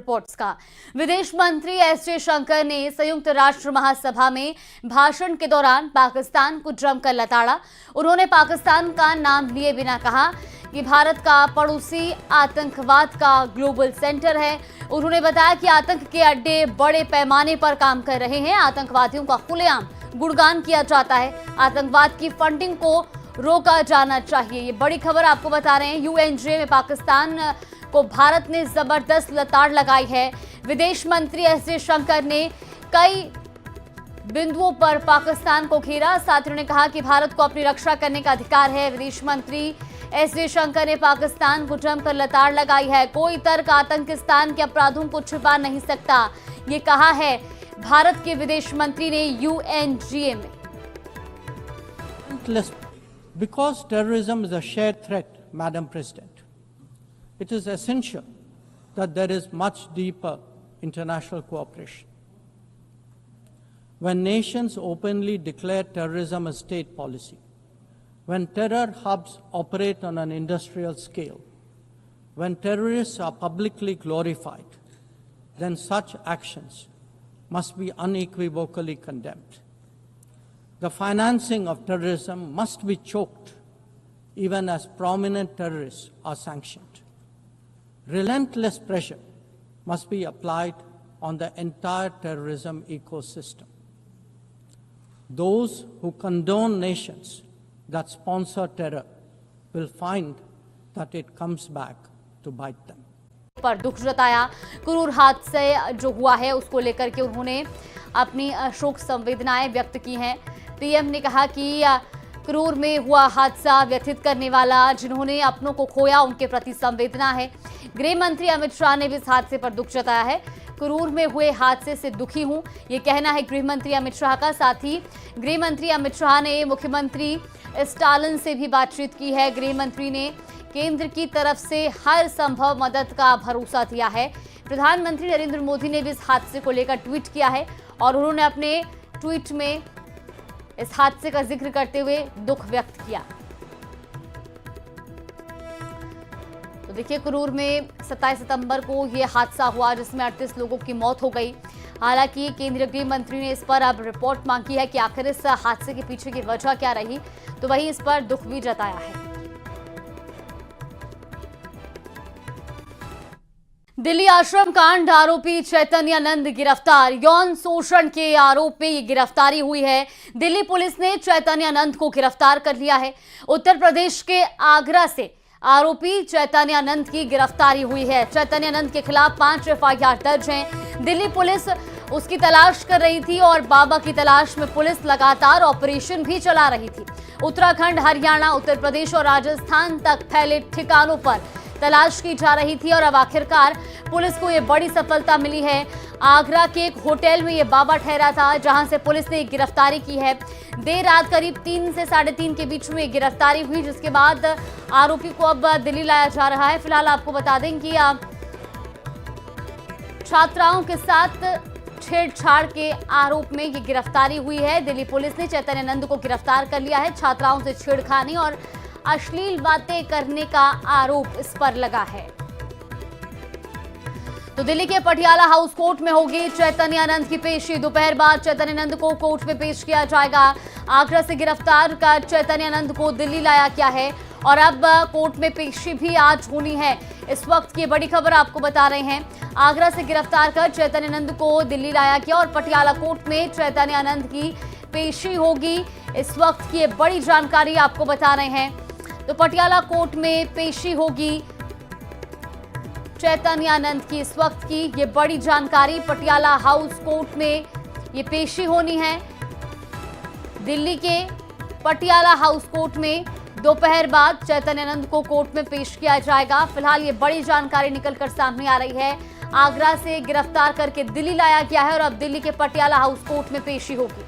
Reports का। विदेश मंत्री एस जयशंकर ने संयुक्त राष्ट्र महासभा में भाषण के दौरान पाकिस्तान को जमकर लताड़ा। उन्होंने पाकिस्तान का नाम लिए बिना कहा कि भारत का पड़ोसी आतंकवाद का ग्लोबल सेंटर है। उन्होंने बताया कि आतंक के अड्डे बड़े पैमाने पर काम कर रहे हैं। आतंकवादियों का खुलेआम गुणगान किया जाता है। आतंकवाद की फंडिंग को रोका जाना चाहिए। ये बड़ी खबर आपको बता रहे हैं। यूएनजे में पाकिस्तान को भारत ने जबरदस्त लताड़ लगाई है। विदेश मंत्री एस जयशंकर ने कई बिंदुओं पर पाकिस्तान को घेरा। साथियों ने कहा कि भारत को अपनी रक्षा करने का अधिकार है। विदेश मंत्री एस जयशंकर ने पाकिस्तान को जमकर लताड़ लगाई है। कोई तर्क आतंकिस्तान के अपराधों को छिपा नहीं सकता, ये कहा है भारत के विदेश मंत्री ने यूएनजीए में। Because terrorism is a shared threat, Madam President, it is essential that there is much deeper international cooperation. When nations openly declare terrorism a state policy, when terror hubs operate on an industrial scale, when terrorists are publicly glorified, then such actions must be unequivocally condemned. The financing of terrorism must be choked, even as prominent terrorists are sanctioned. Relentless pressure must be applied on the entire terrorism ecosystem. Those who condone nations that sponsor terror will find that it comes back to bite them. पर दुख जताया। क्रूर हादसे जो हुआ है उसको लेकर के उन्होंने अपनी शोक संवेदनाएं व्यक्त की हैं। पीएम ने कहा कि क्रूर में हुआ हादसा व्यथित करने वाला, जिन्होंने अपनों को खोया उनके प्रति संवेदना है। गृह मंत्री अमित शाह ने भी इस हादसे पर दुख जताया है। क्रूर में हुए हादसे से दुखी हूं, ये कहना है गृह मंत्री अमित शाह का। साथ ही गृह मंत्री अमित शाह ने मुख्यमंत्री स्टालिन से भी बातचीत की है। गृह मंत्री ने केंद्र की तरफ से हर संभव मदद का भरोसा दिया है। प्रधानमंत्री नरेंद्र मोदी ने भी इस हादसे को लेकर ट्वीट किया है और उन्होंने अपने ट्वीट में इस हादसे का जिक्र करते हुए दुख व्यक्त किया। तो देखिए, कुरूर में 27 सितंबर को यह हादसा हुआ जिसमें 38 लोगों की मौत हो गई। हालांकि केंद्रीय गृह मंत्री ने इस पर अब रिपोर्ट मांगी है कि आखिर इस हादसे के पीछे की वजह क्या रही, तो वहीं इस पर दुख भी जताया है। दिल्ली आश्रम कांड आरोपी चैतन्यानंद गिरफ्तार। यौन शोषण के आरोप में ये गिरफ्तारी हुई है। दिल्ली पुलिस ने चैतन्यानंद को गिरफ्तार कर लिया है। उत्तर प्रदेश के आगरा से आरोपी चैतन्यानंद की गिरफ्तारी हुई है। चैतन्यानंद के खिलाफ 5 एफआईआर दर्ज हैं। दिल्ली पुलिस उसकी तलाश कर रही थी और बाबा की तलाश में पुलिस लगातार ऑपरेशन भी चला रही थी। उत्तराखंड, हरियाणा, उत्तर प्रदेश और राजस्थान तक फैले ठिकानों पर तलाश की जा रही थी और अब आखिरकार पुलिस को यह बड़ी सफलता मिली है। आगरा के एक होटल में यह बाबा ठहरा था जहां से पुलिस ने गिरफ्तारी की है। देर रात करीब 3 से 3:30 के बीच में गिरफ्तारी हुई, जिसके बाद आरोपी को अब दिल्ली लाया जा रहा है। फिलहाल आपको बता दें कि छात्राओं के साथ छेड़छाड़ के आरोप में ये गिरफ्तारी हुई है। दिल्ली पुलिस ने चैतन्यानंद को गिरफ्तार कर लिया है। छात्राओं से छेड़खानी और अश्लील बातें करने का आरोप इस पर लगा है। तो दिल्ली के पटियाला हाउस कोर्ट में होगी चैतन्यानंद की पेशी। दोपहर बाद चैतन्यानंद को कोर्ट में पेश किया जाएगा। आगरा से गिरफ्तार कर चैतन्यानंद को दिल्ली लाया गया है और अब कोर्ट में पेशी भी आज होनी है। इस वक्त की बड़ी खबर आपको बता रहे हैं। आगरा से गिरफ्तार कर चैतन्यानंद को दिल्ली लाया गया और पटियाला कोर्ट में चैतन्यानंद की पेशी होगी। इस वक्त की बड़ी जानकारी आपको बता रहे हैं। तो पटियाला कोर्ट में पेशी होगी चैतन्यानंद की। इस वक्त की ये बड़ी जानकारी, पटियाला हाउस कोर्ट में ये पेशी होनी है। दिल्ली के पटियाला हाउस कोर्ट में दोपहर बाद चैतन्यानंद को कोर्ट में पेश किया जाएगा। फिलहाल ये बड़ी जानकारी निकलकर सामने आ रही है। आगरा से गिरफ्तार करके दिल्ली लाया गया है और अब दिल्ली के पटियाला हाउस कोर्ट में पेशी होगी।